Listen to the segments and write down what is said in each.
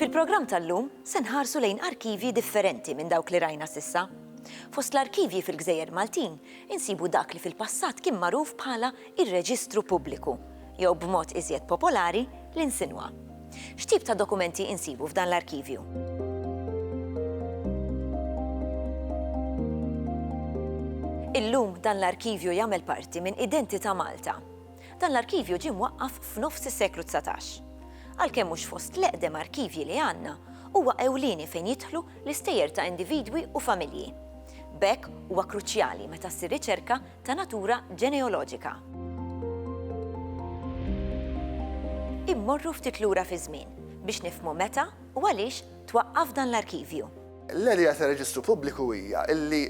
Fil-programm tal-lum se nħarsu lejn arkivji differenti minn dawk li rajna sissa. Fost l-arkivji fil-Gżejjer Maltin insibu dak li fil-passat kien magħruf bħala ir-Reġistru Pubbliku, jew b'mod iżjed popolari l-insinwa. X'tip ta' dokumenti insibu f'dan l-arkivju? Illum dan l-arkivju jagħmel parti minn Identità Malta. Dan l-arkivju ġie mwaqqaf f'nofs is-seklu 19. Għalkemm mhux fost l-eqdem arkivji li għandna, huwa ewlieni fejn jidħlu l-istejjer ta' individwi u familji. B'hekk huwa kruċjali meta ssir riċerka ta' natura ġeneoloġika. Immorru ftit lura fi żmien biex nifhmu meta u għaliex twaqqaf dan l-arkivju. L-idea ta' reġistru pubbliku hija illi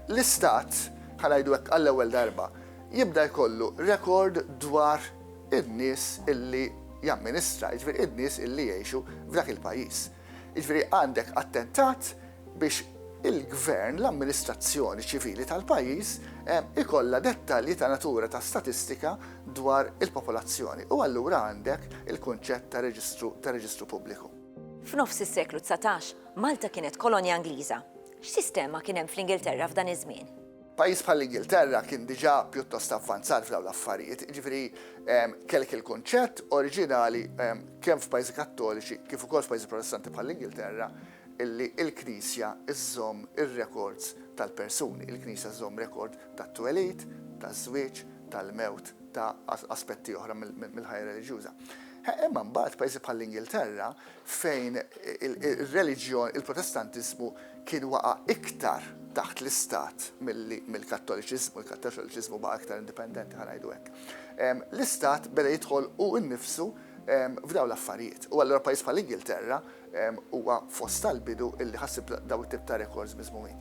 l-istat ħanajdu hekk għall-ewwel darba jibda jkollu rekord dwar in-nies illi jamministra, jiġifieri id-nies illi jgħixu f'dak il-pajjiż. Jiġifieri għandek attentat biex il-gvern, l-amministrazzjoni ċivili tal-pajjiż ikollha dettalji ta' natura ta' statistika dwar il-popolazzjoni u allura għandek il-kunċett ta' reġistru pubbliku. F'nofs is-seklu 19 Malta kienet kolonja Ingliża. X'sistema kien hemm fl-Ingilterra f'dan iż-żmien? Pajjiż bħall-Ingilterra kien diġà pjuttost avvanzat f'dawn l-affarijiet, jiġifieri kellek il-kunċett oriġinali kemm f'pajjiżi Kattoliċi kif ukoll f'pajjiżi Protestanti bħall-Ingilterra illi l-Knisja iżżomm ir-records tal-persuni. Il-Knisja żżomm rekord tat-twelid, taż-żwieġ, tal-mewt, ta' aspetti oħra mill-ħajja reliġjuża. Imma mbagħad pajjiżi bħall-Ingilterra fejn ir-reliġjon, il-Protestantiżmu kien waqa' iktar taħt l-istat mill-Kattoliċiżmu, il-Kattoliċiżmu baqa' iktar indipendenti ħanajdu hekk. L-istat beda jidħol u nnifsu f'dawn l-affarijiet. U allura pajjiż bħall-Ingilterra huwa fost tal-bidu illi ħassib daw it-tip ta' records miżmumin.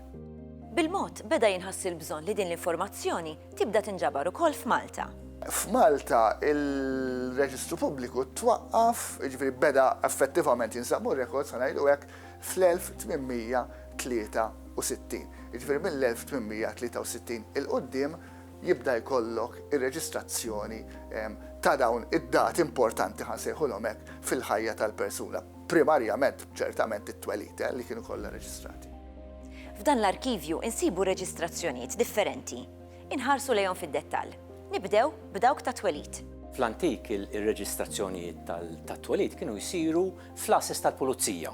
Bil-mod beda jinħassi l-bżonn li din l-informazzjoni tibda tinġabar ukoll f'Malta. F'Malta il-Reġistru Pubbliku twaqqaf, jiġifieri beda effettivament jinsabu records ħanajdu hekk fl-1863. Jiġifieri mill-1863 il-qudiem jibda jkollok ir-reġistrazzjoni ta' dawn id-dati importanti ħansejħulhom hekk fil-ħajja tal-persuna. Primarjament ċertament it-twelid li kienu kollha reġistrati. F'dan l-arkivju insibu reġistrazzjonijiet differenti. Inħarsu lejhom fid-dettall. Nibdew b'dawk ta' twelid. Fl-antik il-reġistrazzjonijiet tat-twelid kienu jsiru fl-assess tal-pulizija.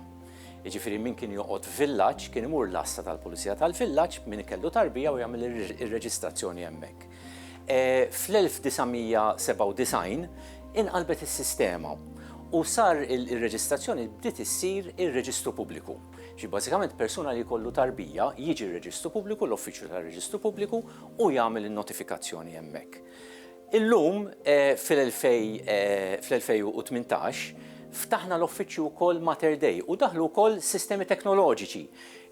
Jiġifieri min kien joqgħod f'villaġġ kien imur l-asta tal-pulizija tal-villaġġ min ikellu tarbija u jagħmel ir-reġistrazzjoni hemmhekk. Fl-1997 inqalbet is-sistema u sar il-reġistrazzjoni bdiet issir ir-Reġistru Pubbliku. Bażikament persuna li jkollu tarbija jiġi r-Reġistru Pubbliku, l-Uffiċċju tar-Reġistru Pubbliku u jagħmel in-notifikazzjoni hemmhekk. Illum fl-2018 ftaħna l-uffiċċju wkoll Mater Dei u daħlu wkoll sistemi teknoloġiċi.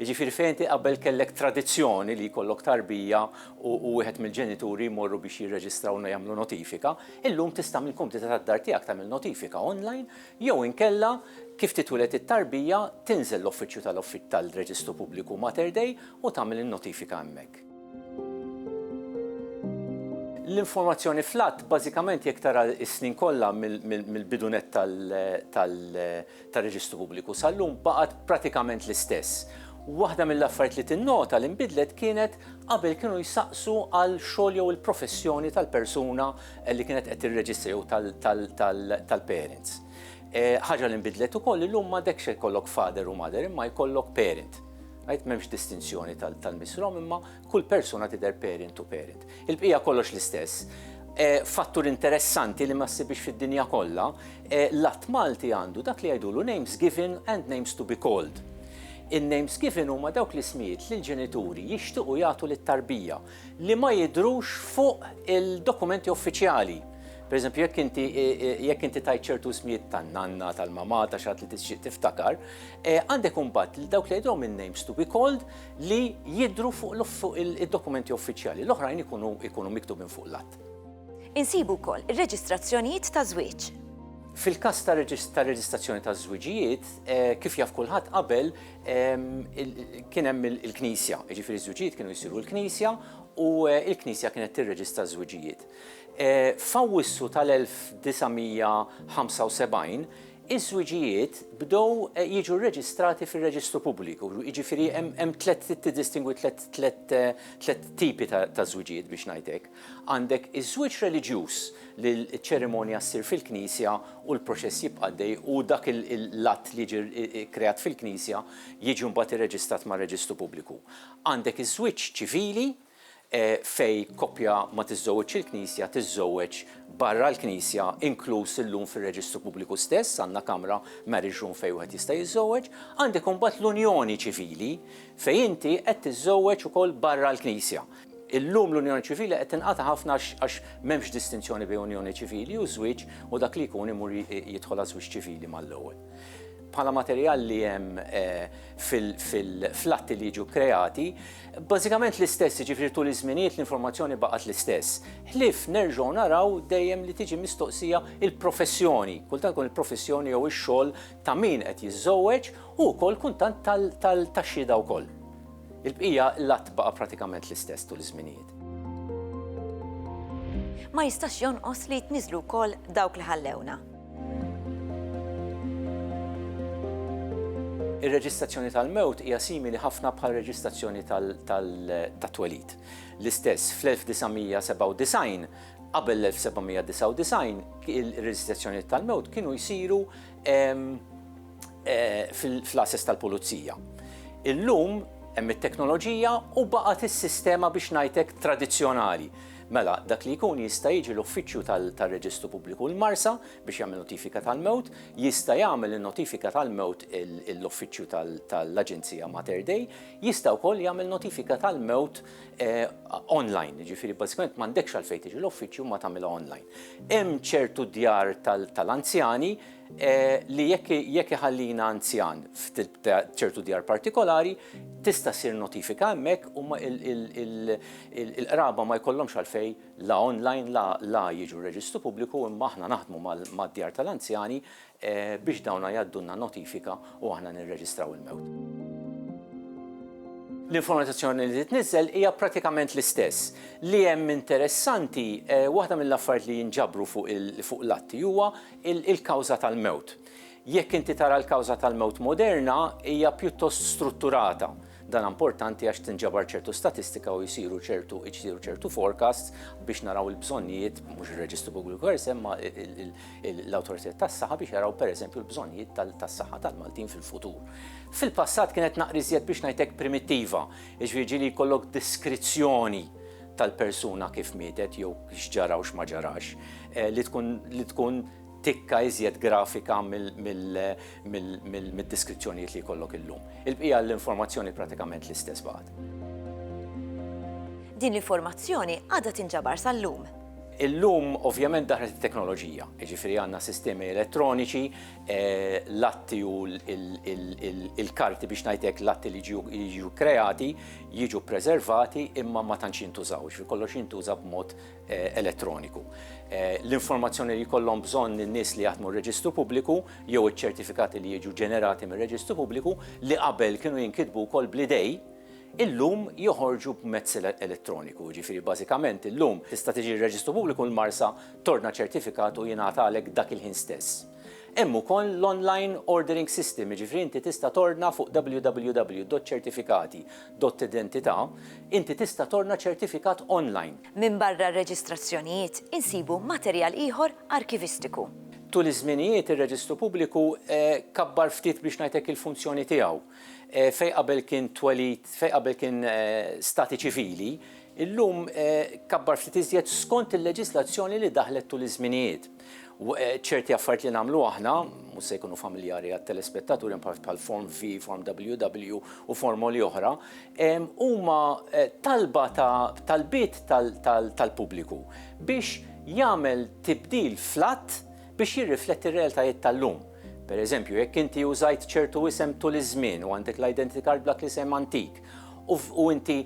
Jiġifieri fejn inti qabel kellek tradizzjoni li jkollok tarbija u wieħed mill-ġenituri jmorru biex jirreġistraw u jagħmlu notifika, illum tista' mill-kumdita tad-dar tiegħek tagħmel notifika online jew inkella kif titwilet it-tarbija tinżel l-uffiċċju tal-Reġistru Pubbliku Mater Dei u tagħmel in-notifika hemmhekk. L-informazzjoni flat bażikament jekk tara s-snin kollha mill-bidunet tal-Reġistru Pubbliku sal-lum baqgħet pratikament l-istess. Waħda mill-affarijiet li tinnota li nbidlet kienet qabel kienu jsaqsu għal xogħol jew il-professjoni tal-persuna li kienet qed tirreġistra jew tal-parents. Ħaġa li nbidlet ukoll illum m'għandekx ikollok father u mother imma jkollok parent. Għajt m'hemmx distinzjoni tal-misrom imma kull persuna tidher parent u parent. Il-bqija kollox l-istess. Fattur interessanti li ma ssibix fid-dinja kollha, l-att Malti għandu dak li jgħidulu names given and names to be called. In-names given huma dawk l-ismijiet li l-ġenituri jixtiequ jagħtu lit-tarbija li ma jidhrux fuq il-dokumenti uffiċjali. Pereżempju, jekk inti tajt ċertu smijiet tan-nanna, tal-mamma, ta' xatt li tixtieq tiftakar, għandek imbagħad dawk li jgħidhom in-names to be called li jidhru fuq id-dokumenti uffiċjali. L-oħrajn ikunu miktubin fuq l-att. Insibu wkoll ir-reġistrazzjonijiet ta' żwieġ. Fil-każ ta' reġistrazzjoni ta' żwieġijiet, kif jaf kulħadd qabel kien hemm il-Knisja, jiġifieri żwieġijiet kienu jsiru l-Knisja u l-Knisja kienet tirreġistra żwieġijiet. F'Awwissu tal-1975 Iż-żwiġijiet bdew jiġu rreġistrati fir-reġistru pubbliku. Jiġifieri hemm tiddistingwi tliet tipi ta' żwiġijiet biex ngħidlek. Għandek iż-żwieġ reliġjuż li l-ċerimonja ssir fil-Knisja u l-proċess jibqa' għaddej u dak l-att li jiġi kreat fil-Knisja jiġi mbagħad irreġistrat mar-reġistru pubbliku. Għandek iż-żwieġ ċivili fej koppja ma tiżżewweġ il-Knisja tiżżewweġ barra l-Knisja inkluż illum fir-reġistru pubbliku stess, għandna kamra marriage room fejn wieħed jista' jiżżewweġ, għandek imbagħad l-unjoni ċivili fejn inti qed tiżżewweġ ukoll barra l-Knisja. Illum l-unjoni ċivili qed tinqata' ħafna għax m'hemmx distinzjoni bejn unjoni ċivili u żwieġ u dak li jkun imur jidħol żwieġ ċivili mal-ewwel. Bħala materjal li hemm fil-atti li jiġu kreati, bażikament l-istess, jiġifieri tul iż-żminijiet l-informazzjoni baqgħet l-istess. Ħlief nerġgħu naraw dejjem li tiġi mistoqsija il-professjoni, kultant kun il-professjoni jew ix-xogħol ta' min qed jiżżewweġ u wkoll kultant tax-xhieda wkoll. Il-bqija l-att baqa' pratikament l-istess tul iż-żminijiet. Ma jistax jonqos li jtniżlu wkoll dawk li ħallewna. Ir-reġistrazzjoni tal-mewt hija simili ħafna bħal reġistrazzjoni tat-twelid. L-istess fl-1997 qabel l-1799 il-reġistrazzjoni tal-mewt kienu jsiru fl-assess tal-pulizija. Illum hemm it-teknoloġija u baqgħet is-sistema biex ngħidlek tradizzjonali. Mela, dak li jkun jista' jiġi l-uffiċċju tal-Reġistru Pubbliku l-Marsa biex jagħmel notifika tal-mewt, jista' jagħmel in-notifika tal-mewt l-uffiċċju tal-Aġenzija Mater Dei, jista' wkoll jagħmel notifika tal-mewt online, jiġifieri bażikament m'għandekx għalfejn tiġi l-uffiċċju ma tagħmilha online. Hemm ċertu djar tal-anzjani li jekk iħallina anzjan f'ċertu djar partikolari, tista' ssir notifika hemmhekk u il-qraba ma jkollhomx għalfejn la online la jiġu reġistru pubbliku imma aħna naħdmu mad-djar tal-anzjani biex dawna jgħaddulna notifika u aħna nirreġistraw il-mewt. L-informazzjoni li titniżel hija pratikament l-istess. Li hemm interessanti, waħda mill-affarijiet li jinġabru fuq l-atti huwa il-kawża tal-mewt. Jekk inti tara l-kawża tal-mewt moderna hija pjuttost strutturata. Dan importanti għax tinġabar ċertu statistika u jsiru ċertu forecasts biex naraw il-bżonnijiet, mhux ir-Reġistru Pubbliku imma l-awtoritajiet tas-saħħa biex jaraw pereżempju l-bżonnijiet tas-saħħa tal-Maltin fil-futur. Fil-passat kienet naqriżjed biex ngħidlek primittiva, jiġifieri jkollok diskrizzjoni tal-persuna kif mietet jew x'ġara u x'ma ġarax, li tkun tikka iżjed grafika mill-diskrizzjonijiet li jkollok illum. Il-bqija l-informazzjoni pratikament l-istess bagħad. Din l-informazzjoni għadha tinġabar sal-lum. Illum ovvjament daħlet it-teknoloġija, jiġifieri għandna sistemi elettroniċi, l-atti u l-karti biex ngħidlek l-atti li jiġu kreati, jiġu preservati imma ma tantx jintużaw, jiġifieri kollox jintuża b'mod elettroniku. L-informazzjoni li jkollhom bżonn in-nies li jaħdmu r-Reġistru Pubbliku jew iċ-ċertifikati li jiġu ġenerati mir-Reġistru Pubbliku li qabel kienu jinkitbu wkoll bl-idej, illum joħorġu b'mezz elettroniku, ġifieri bażikament illum tista' tiġi r-Reġistru Pubbliku l-Marsa torna ċertifikat u jingħatalek dak il-ħin stess. Hemm ukoll l-online ordering system, ġifieri inti tista' torna fuq www.certifikati.identità, inti tista' torna ċertifikat online. Minn barra r-reġistrazzjonijiet insibu materjal ieħor arkivistiku. Tul iż-żminijiet ir-Reġistru Pubbliku kabbar ftit biex ngħidlek il-funzjoni tiegħu. Fejn qabel kien twelid, fejn qabel kien stati ċivili, illum kabbar ftit iżjed skont il-leġislazzjoni li daħlet tul iż-żminijiet. ċerti affarijiet li nagħmlu aħna, mhux se jkunu familjari għat-telespettaturi bħal Form V, Form WW u formoli oħra, huma talbiet tal-pubbliku biex jagħmel tibdil flatt biex jirrifletti r-realtajiet tal-lum. Pereżempju, jekk inti użajt ċertu isem tul iż-żmien u għandek l-identity card b'dak l-isem antik u inti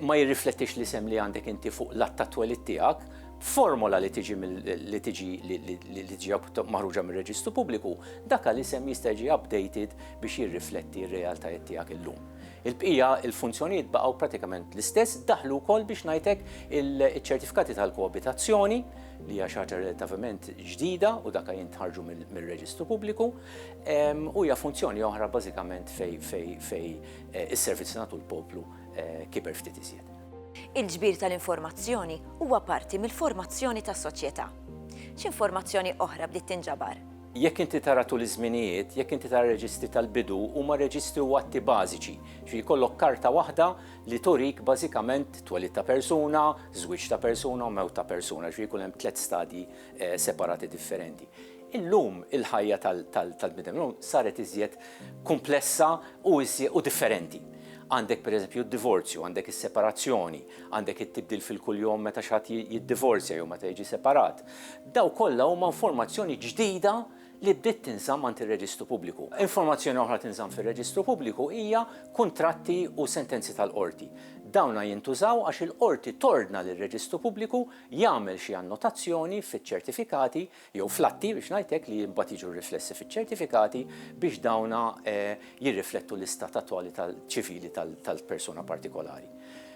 ma jirriflettix l-isem li għandek inti fuq l-att tat-twelid tiegħek, formola li tiġi maħruġa mir-Reġistru Pubbliku, dak l-isem jista' jiġi updated biex jirrifletti r-realtajiet tiegħek illum. Il-bqija il-funzjonijiet baqgħu pratikament l-istess, daħlu wkoll biex ngħidlek il-ċertifikati tal-koabitazzjoni li hija xi ħaġa relattivament ġdida u dak jintħarġu mill-Reġistru Pubbliku u hija funzjoni oħra bażikament fej is-servizzi nagħtu l-poplu kiber ftit iżjed. Il-ġbir tal-informazzjoni huwa parti mill-formazzjoni tas-soċjetà. X'informazzjoni oħra bdiet tinġabar? Jekk inti tara tul iż-żminijiet, jekk inti tara reġistri tal-bidu huma reġistri u atti bażiċi. Ġifieri jkollok karta waħda li turik bażikament twelid ta' persuna, żwieġ ta' persuna u mewt ta' persuna, ġifieri jkun hemm 3 stadji separati differenti. Illum il-ħajja tal-bnedem saret iżjed komplessa u differenti. Għandek per eżempju d-divorzju, għandek is-separazzjoni, għandek it-tibdil fil-kuljum meta xatt jiddivorzja jew meta jiġi separat. Daw kollha huma informazzjoni ġdida li bdiet tinżamm għand ir-Reġistru Pubbliku. Informazzjoni oħra tinżamm fir-Reġistru Pubbliku hija kuntratti u sentenzi tal-qorti. Dawna jintużaw għax il-qorti tordna lir-Reġistru Pubbliku jagħmel xi annotazzjoni fiċ-ċertifikati jew flatti biex ngħidlek li mbagħad jiġu riflessi fiċ-ċertifikati biex dawna jirriflettu l-istat attwali ċivili tal-persuna partikolari.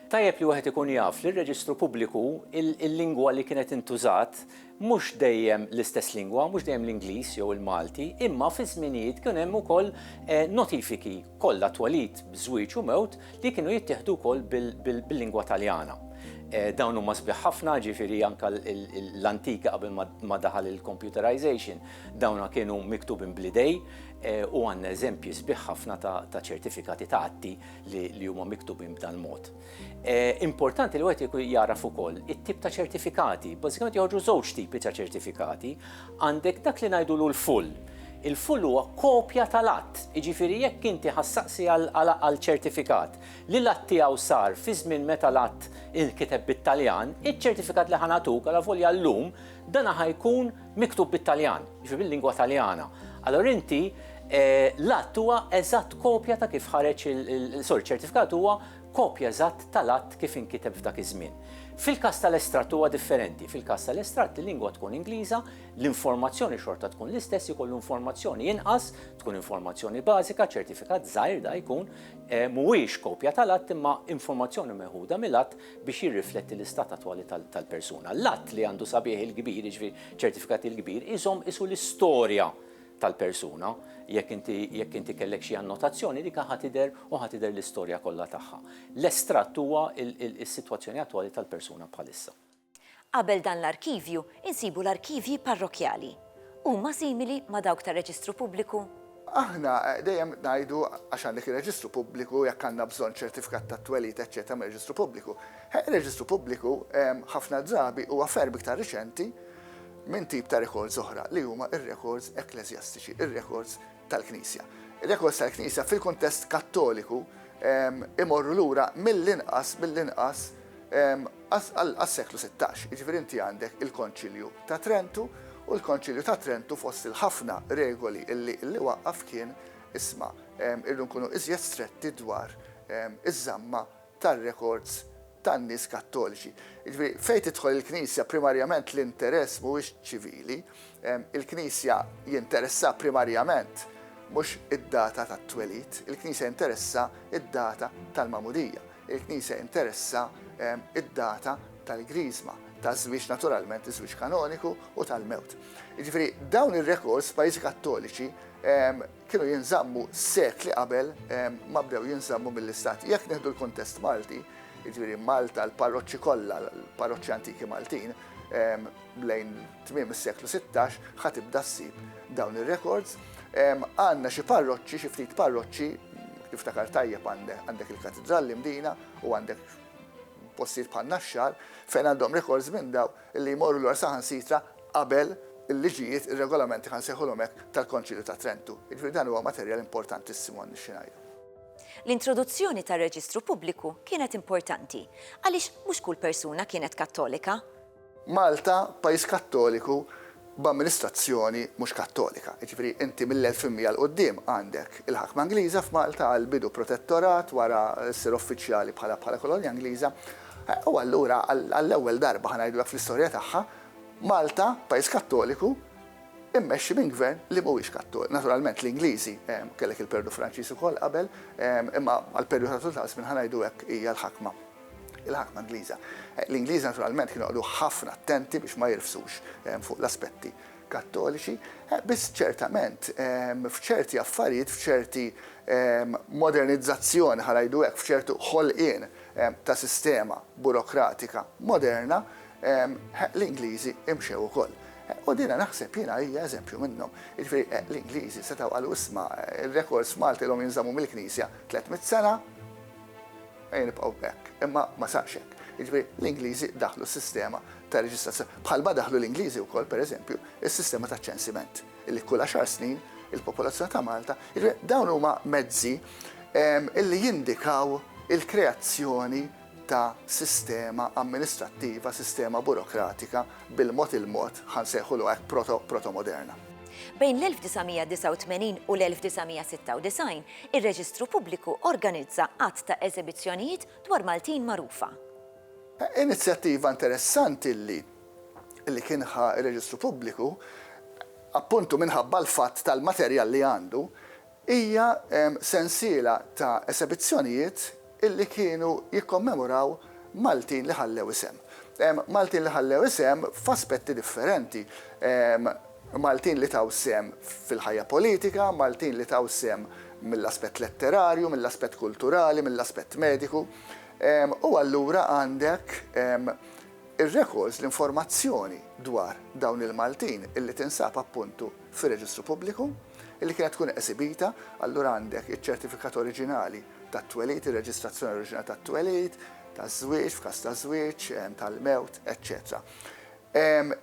Tajjeb li wieħed ikun jaf li r-Reġistru Pubbliku il-lingwa li kienet intużat mhux dejjem l-istess lingwa, mhux dejjem l-Ingliż jew il-Malti, imma fi żminijiet kien hemm ukoll notifiki kollha twelid, żwieġ u mewt li kienu jittieħdu wkoll bil-lingwa Taljana. Dawn huma sbieħ ħafna, ġifieri anke l-antika qabel ma daħal il-computerization, dawna kienu miktubin bl-idej u għandna eżempji sbieħ ħafna ta' ċertifikati ta' atti li huma miktubin b'dan mod. Importanti li wieħed jaraf ukoll it-tip ta' ċertifikati, bażikament joħorġu żewġ tipi ta' ċertifikati, għandek dak li ngħidulu l-full. Il-full huwa kopja tal-att, jiġifieri jekk inti ħassaqsi għal ċertifikat li l-att tiegħu sar fi żmien meta l-att inkiteb bit-Taljan, iċ-ċertifikat li ħanatuk għal volja llum dan ħajkun miktub bit-Taljan, jiġifieri bil-lingwa Taljana. Allura inti l-att huwa eżatt kopja ta' kif ħareġ ċertifikat huwa kopja eżatt tal-att kif inkiteb f'dak iż-żmien. Fil-każ tal-estrat huwa differenti. Fil-każ tal-estrat il-lingwa tkun Ingliża, l-informazzjoni xorta tkun l-istess, ikollu informazzjoni inqas, tkun informazzjoni bażika, ċertifikat żgħir da jkun mhuwiex kopja tal-att imma informazzjoni meħuda mill-att biex jirrifletti l-istat attwali tal-persuna. L-att li għandu sabiħ il-kbir, jiġifieri ċertifikat il-kbir, isom isu l-istorja tal-persuna, jekk inti kellek xi annotazzjoni dik ħatider u ħatider l-istorja kollha tagħha. L-estratt huwa is-sitwazzjoni attwali tal-persuna bħalissa. Qabel dan l-arkivju insibu l-arkivji parrokjali. Huma simili ma' dawk tar-Reġistru Pubbliku? Aħna dejjem ngħidu għax għandek ir-Reġistru Pubbliku jekk għandna bżonn ċertifikat ta' twelid eċċetera mir-Reġistru Pubbliku. Ir-Reġistru Pubbliku ħafna drabi huwa ferm iktar riċenti minn tip ta' records oħra li huma ir-records ekklesjastiċi, ir-records tal-Knisja. Ir-records tal-Knisja fil-kuntest Kattoliku imorru lura mill-inqas għas-seklu 16. Jiġifieri inti għandek il-Konċilju ta' Trentu u l-Konċilju ta' Trentu fost il-ħafna regoli li waqqaf kien isma' irdu nkunu iżjed stretti dwar iż-żamma tar-records tan-nies Kattoliċi. Jiġifieri fejn tidħol il-Knisja primarjament l-interess mhuwiex ċivili, il-Knisja jinteressa primarjament mhux id-data tat-twelid, il-Knisja interessa id-data tal-mamudija, il-Knisja interessa id-data tal-griżma, taż-żwieġ naturalment, iż-żwieġ kanoniku u tal-mewt. Jiġifieri dawn ir-records pajjiżi Kattoliċi kienu jinżammu sekli qabel ma bdew jinżammu mill-istati. Jekk nieħdu l-kuntest Malti, jiġifieri Malta, l-parroċċi kollha, l-parroċċi antiki Maltin, lejn tmiem is-seklu 16 ħatibda ssib dawn ir-records. Għandna xi parroċċi, xi ftit parroċċi, tiftakar tajjeb għandek il-Katedralli Mdina u għandek postijiet bħal Naxxar fejn għandhom records minn daw li jmorru lura saħansitra qabel il-liġijiet, ir-regolamenti ħansejħulhom hekk tal-Konċilju ta' Trentu. Jiġifieri dan huwa materjal importantissimu għandix ngħidu. L-introduzzjoni tar-Reġistru Pubbliku kienet importanti għaliex mhux kull persuna kienet Kattolika. Malta pajjiż Kattoliku b'amministrazzjoni mhux Kattolika. Jiġifieri inti mill-1100 l qudiem għandek il-ħakma Ingliża f'Malta għal bidu protettorat wara ssir uffiċjali bħala kolonja Ingliża. U allura għall-ewwel darba ħanajdulha fl-istorja tagħha Malta, pajjiż Kattoliku, immexxi minn gvern li mhuwiex Kattoliku. Naturalment l-Ingliżi kellek il-perjodu Franċiż ukoll qabel, imma għall-perjodu ta' żmien ħanajdu hekk hija l-ħakma Ingliża. L-Ingliżi naturalment kienu għadu ħafna attenti biex ma jirfsux fuq l-aspetti kattoliċi, biss ċertament f'ċerti affarijiet, f'ċerti modernizzazzjoni ħanajdu hekk, f'ċertu ħolqien ta' sistema burokratika moderna, l-Ingliżi imxew ukoll. U dina naħseb jiena hija eżempju minnhom. Jiġifieri l-Ingliżi setgħu qalu isma' ir-rekords Malti l-hom jinżammu mill-Knisja 300 sena nibqgħu hekk, imma ma sarx hekk. Jiġifieri l-Ingliżi daħlu s-sistema ta' reġistrazzjoni. Bħalma daħlu l-Ingliżi wkoll pereżempju is-sistema ta' ċensiment illi kull 10 snin il-popolazzjoni ta' Malta, dawn huma mezzi illi jindikaw il-kreazzjoni ta' sistema amministrattiva, sistema burokratika bil-mod ħansejħulu hekk proto-moderna. Bejn l-1989 u l-1996, ir-Reġistru Pubbliku organizza qatt ta' eżibizzjonijiet dwar Maltin magħrufa. Inizjattiva interessanti li kienha ir-Reġistru Pubbliku, appuntu minħabba l-fatt tal-materjal li għandu, hija sensiela ta' eżibizzjonijiet illi kienu jikkommemoraw Maltin li ħallew isem. Maltin li ħallew isem f'aspetti differenti. Maltin li taw sem fil-ħajja politika, Maltin li taw sem mill-aspett letterarju, mill-aspett kulturali, mill-aspett mediku. U allura għandek ir-records, l-informazzjoni dwar dawn il-Maltin illi tinsab appuntu fir-Reġistru Pubbliku, illi kienet tkun esibita, allura għandek iċ-ċertifikat oriġinali tat-twelid, ir-reġistrazzjoni oriġinali tat-twelid, taż-żwieġ, f'każ ta' żwieġ, tal-mewt, eċċetera.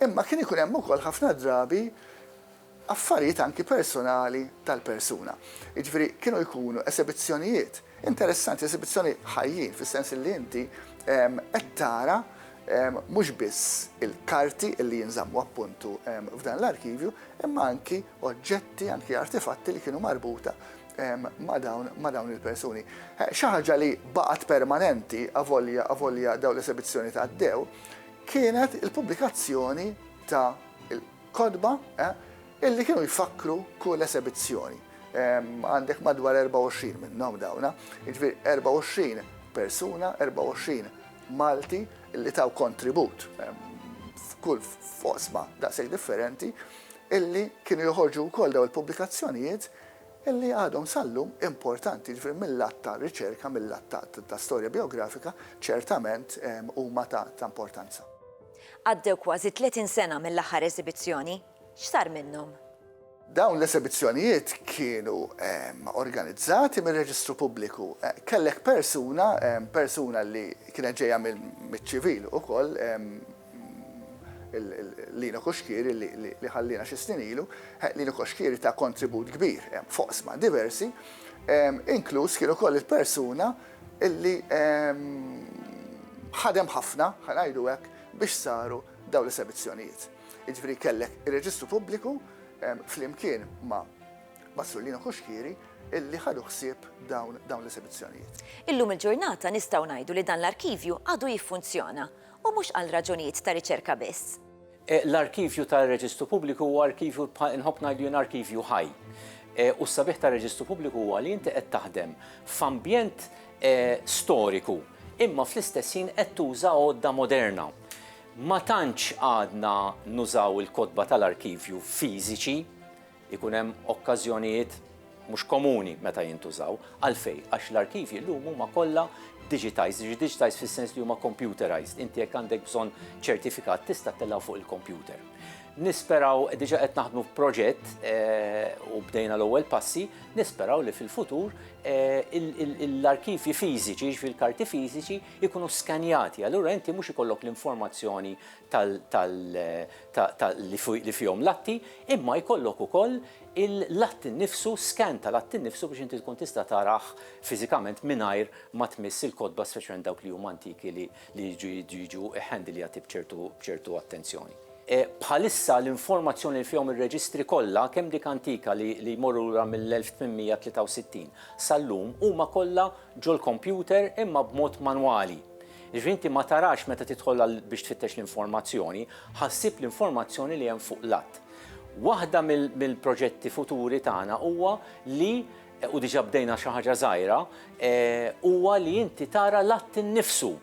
Imma kien ikun hemm ukoll ħafna drabi affarijiet anki personali tal-persuna. Jiġifieri kienu jkunu esibizzjonijiet interessanti, esibizzjoni ħajjin, fis-sens li inti qed tara mhux biss il-karti li jinżammu appuntu f'dan l-arkivju, imma anki oġġetti, anki artefatti li kienu marbuta ma' dawn il-persuni. Xi ħaġa li baqgħet permanenti avolja dawn l-esibizzjoni ta' għaddew kienet il-pubblikazzjoni ta' il-kodba illi kienu jfakru kull esibizzjoni. Għandek madwar 24 minnhom dawna, jiġifieri 24 persuna, 24 Malti illi taw kontribut f'kull fosma daqshekk differenti illi kienu joħorġu wkoll daw il-pubblikazzjonijiet illi għadhom sallum importanti, ġifieri mill-lat ta' riċerka, mill-lat ta' storja biografika, ċertament huma ta' importanza. Għaddew kważi 30 sena mill-aħħar eżibizzjoni, x'sar minnhom? Dawn l-esibizzjonijiet kienu organizzati mill-Reġistru Pubbliku. Kellek persuna li kienet ġejja mill-ċivil ukoll, Lino Koxkieri li ħallina xi snin ilu, Lino Koxkieri ta' kontribut kbir f'oqsma diversi, inkluż kienu ukoll il-persuna illi ħadem ħafna, ħanajdu hekk, biex saru dawn l-esibizzjonijiet. Jiġifieri kellek ir-Reġistru Pubbliku flimkien ma' Sur Lino Koxkieri illi ħadu ħsieb dawn l-esibizzjonijiet. Illum il-ġurnata nistgħu ngħidu li dan l-arkivju għadu jiffunzjona u mhux għal raġunijiet ta' riċerka biss. L-arkivju tal-Reġistru Pubbliku huwa arkivju inħobb ngħidu arkivju ħaj. U s-sabiħ tal-Reġistru Pubbliku huwa li inti qed taħdem f'ambjent storiku, imma fl-istess ħin qed tuża għodda moderna. Ma tantx għadna nużaw il-kodba tal-arkivju fiżiċi, ikun hemm okkażjonijiet mhux komuni meta jintużaw, għalfejn għax l-arkivji llum huma kollha digitized fis-sens li huma computerized. Inti jekk għandek bżonn ċertifikat tista' tellgħu fuq il-computer. Nisperaw, diġa qed naħdmu f'proġett u bdejna l-ewwel passi, nisperaw li fil-futur l-arkivji fiżiċi, fil-karti fiżiċi ikunu skanjati. Allura inti mhux ikollok l-informazzjoni li fihom latti, imma jkollok ukoll il-latt innifsu, skan tal-att innifsu biex inti tkun tista' taraħ fiżikament mingħajr ma tmiss il-kodba speċjalment dawk li huma antiki li jiġu ħandiljati b'ċertu attenzjoni. Bħalissa l-informazzjoni li fihom ir-reġistri kollha kemm dik antika li jmorru mill-1863 sal-lum huma kollha ġol-computer imma b'mod manwali. Inti ma tarax meta tidħol biex tfittex l-informazzjoni, ħassib l-informazzjoni li hemm fuq l-att. Waħda mill-proġetti futuri tagħna huwa li u diġà bdejna xi ħaġa żgħira huwa li inti tara l-att innifsu.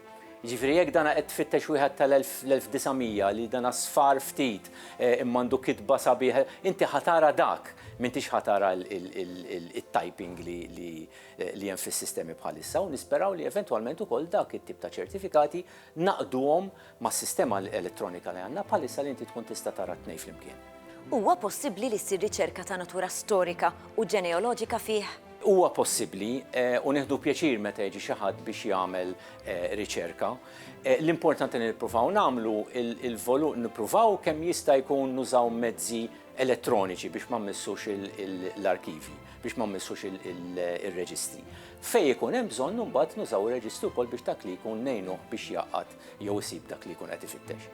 Jiġifieri jekk dana qed tfittex wieħed tal-1900 li dana sfar ftit immandu kitba sabiħ, inti ħatara dak m'intix ħatara il-typing li hemm fis-sistemi bħalissa u nisperaw li eventwalment ukoll dak it-tip ta' ċertifikati naqduhom mas-sistema elettronika li għandna bħalissa li inti tkun tista' tara tnejn flimkien. Huwa possibbli li ssir riċerka ta' natura storika u ġeneoloġika fih? Huwa possibbli u nieħdu pjaċir meta jiġi xi ħadd biex jagħmel riċerka. L-importanti li nippruvaw nagħmlu nippruvaw kemm jista' jkun nużaw mezzi elettroniċi biex ma mmissux l-arkivi, biex ma mmissux il-reġistri. Fejn ikun hemm bżonn imbagħad nużaw ir-reġistru wkoll biex dak li jkun ngħinuh biex jaqgħad jew isib dak li jkun qed ifittex.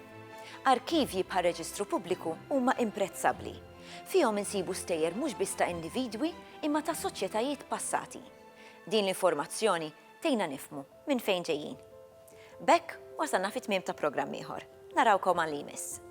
Arkivji bħal reġistru pubbliku huma imprezzabbli. Fihom insibu stejjer mhux biss ta' individwi imma ta' soċjetajiet passati. Din l-informazzjoni tgħinna nifhmu minn fejn ġejjin. B'hekk wasalna fit-tmiem ta' programm ieħor. Narawkom għal-limis.